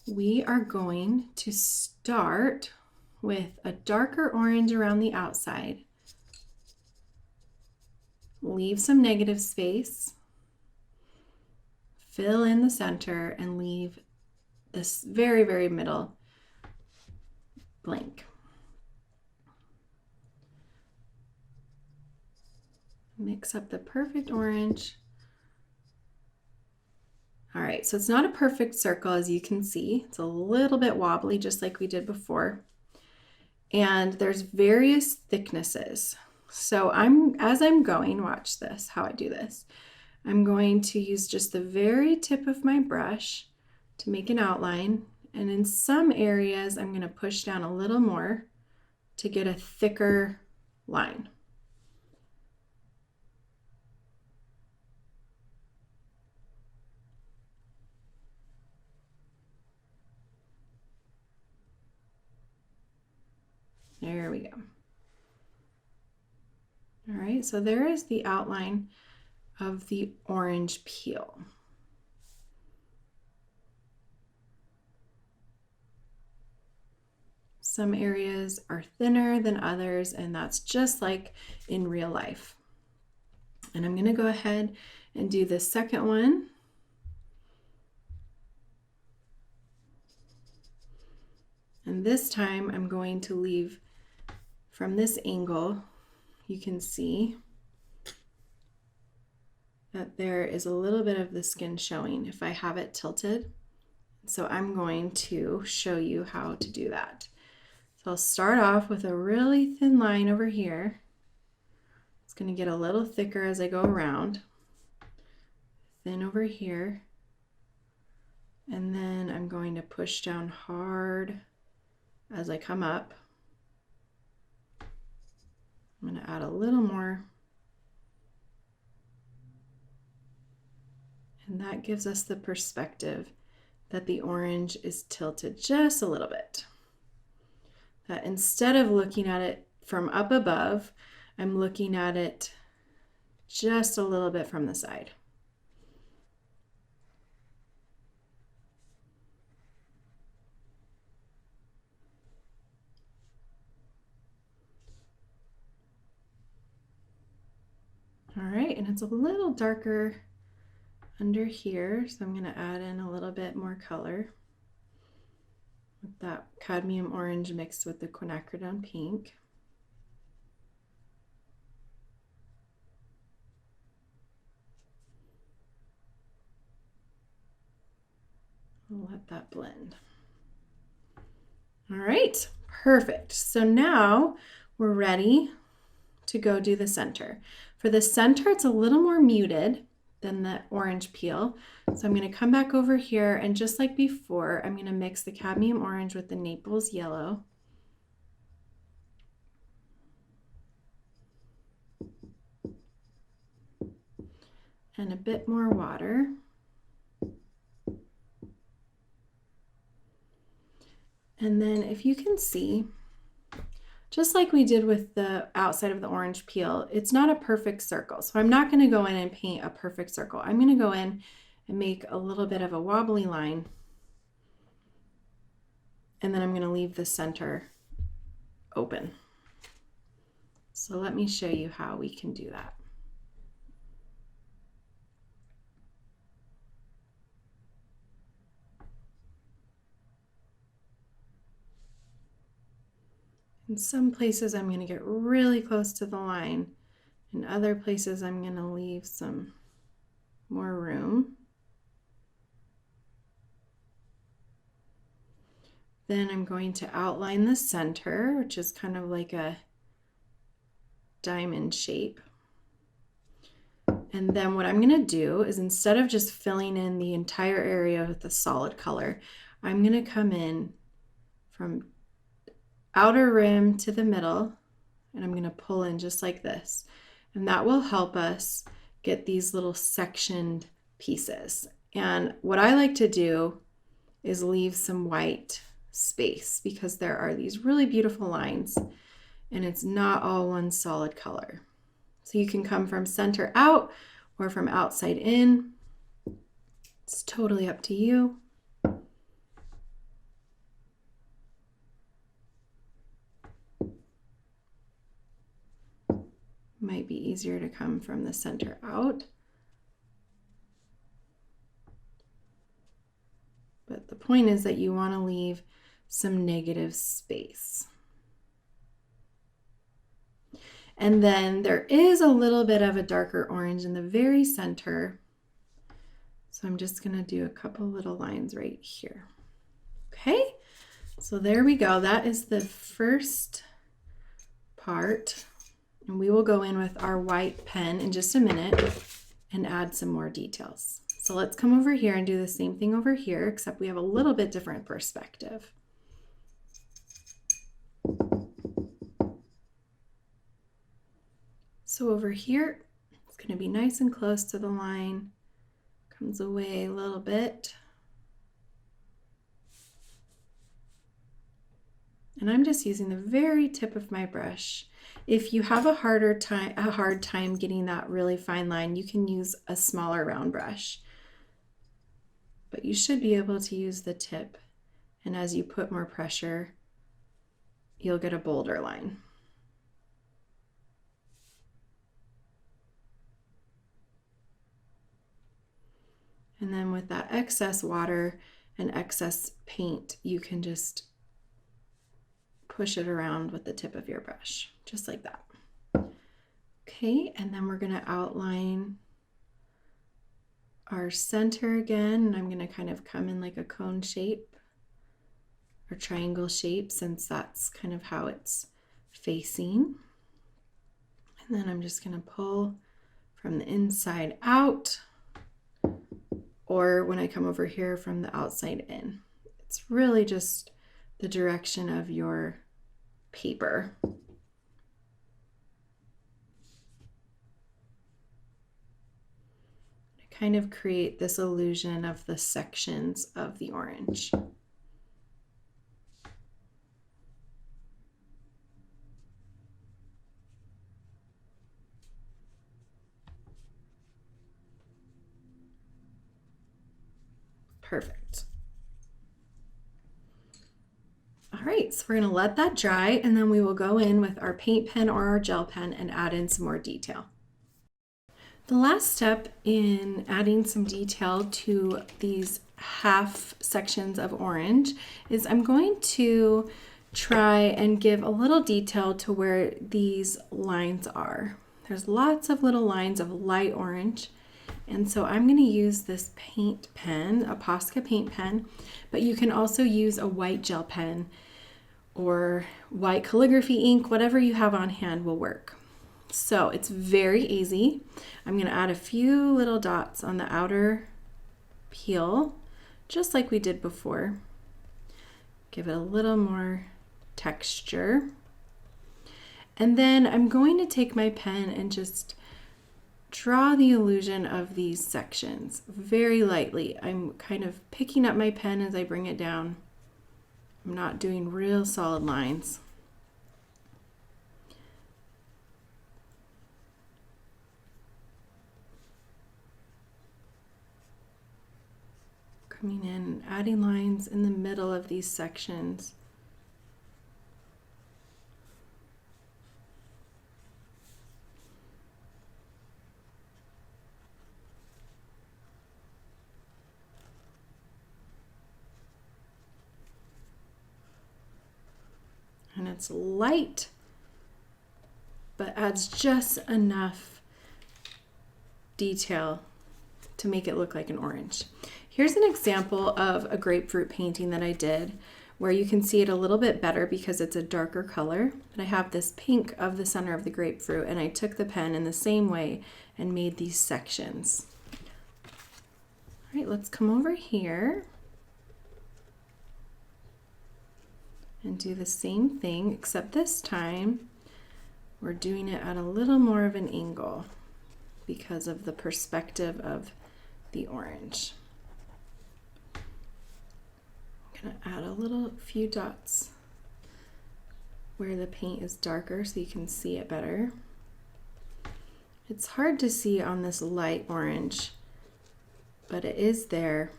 we are going to start with a darker orange around the outside. Leave some negative space, fill in the center, and leave this very, very middle blank. Mix up the perfect orange. All right, so it's not a perfect circle, as you can see. It's a little bit wobbly, just like we did before. And there's various thicknesses. So as I'm going, watch this, how I do this. I'm going to use just the very tip of my brush to make an outline. And in some areas, I'm going to push down a little more to get a thicker line. There we go. All right, so there is the outline of the orange peel. Some areas are thinner than others, and that's just like in real life. And I'm going to go ahead and do the second one. And this time I'm going to leave from this angle. You can see that there is a little bit of the skin showing if I have it tilted. So I'm going to show you how to do that. So I'll start off with a really thin line over here. It's going to get a little thicker as I go around. Thin over here. And then I'm going to push down hard as I come up. I'm going to add a little more. And that gives us the perspective that the orange is tilted just a little bit. That instead of looking at it from up above, I'm looking at it just a little bit from the side. All right, and it's a little darker under here, so I'm going to add in a little bit more color with that cadmium orange mixed with the quinacridone pink. I'll let that blend. All right, perfect. So now we're ready to go do the center. For the center, it's a little more muted than the orange peel. So I'm going to come back over here, and just like before, I'm going to mix the cadmium orange with the Naples yellow. And a bit more water. And then if you can see, just like we did with the outside of the orange peel, it's not a perfect circle. So I'm not going to go in and paint a perfect circle. I'm going to go in and make a little bit of a wobbly line. And then I'm going to leave the center open. So let me show you how we can do that. In some places, I'm going to get really close to the line. In other places, I'm going to leave some more room. Then I'm going to outline the center, which is kind of like a diamond shape. And then what I'm going to do is, instead of just filling in the entire area with a solid color, I'm going to come in from outer rim to the middle, and I'm going to pull in just like this. And that will help us get these little sectioned pieces. And what I like to do is leave some white space, because there are these really beautiful lines and it's not all one solid color. So you can come from center out or from outside in. It's totally up to you. Might be easier to come from the center out. But the point is that you want to leave some negative space. And then there is a little bit of a darker orange in the very center. So I'm just going to do a couple little lines right here. Okay, so there we go. That is the first part. And we will go in with our white pen in just a minute and add some more details. So let's come over here and do the same thing over here, except we have a little bit different perspective. So over here, it's going to be nice and close to the line, comes away a little bit. And I'm just using the very tip of my brush. If you have a hard time getting that really fine line, you can use a smaller round brush. But you should be able to use the tip. And as you put more pressure, you'll get a bolder line. And then with that excess water and excess paint, you can just push it around with the tip of your brush, just like that. Okay, and then we're going to outline our center again, and I'm going to kind of come in like a cone shape or triangle shape, since that's kind of how it's facing. And then I'm just going to pull from the inside out, or when I come over here from the outside in. It's really just the direction of your paper. Kind of create this illusion of the sections of the orange. Perfect. All right, so we're going to let that dry, and then we will go in with our paint pen or our gel pen and add in some more detail. The last step in adding some detail to these half sections of orange is I'm going to try and give a little detail to where these lines are. There's lots of little lines of light orange, and so I'm going to use this paint pen, a Posca paint pen, but you can also use a white gel pen or white calligraphy ink, whatever you have on hand will work. So it's very easy. I'm going to add a few little dots on the outer peel, just like we did before. Give it a little more texture. And then I'm going to take my pen and just draw the illusion of these sections very lightly. I'm kind of picking up my pen as I bring it down. I'm not doing real solid lines. Coming in and adding lines in the middle of these sections. And it's light, but adds just enough detail to make it look like an orange. Here's an example of a grapefruit painting that I did where you can see it a little bit better because it's a darker color. But I have this pink of the center of the grapefruit, and I took the pen in the same way and made these sections. All right, let's come over here and do the same thing, except this time we're doing it at a little more of an angle because of the perspective of the orange. I'm gonna add a few dots where the paint is darker so you can see it better. It's hard to see on this light orange, but it is there.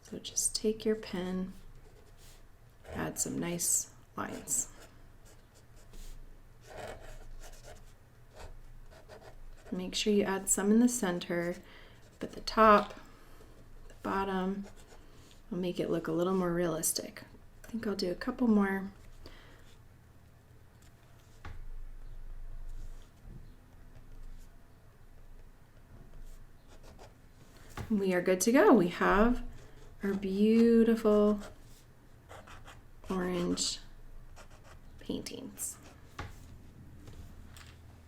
So just take your pen, add some nice lines. Make sure you add some in the center, but the top, the bottom, will make it look a little more realistic. I think I'll do a couple more. We are good to go. We have our beautiful orange paintings.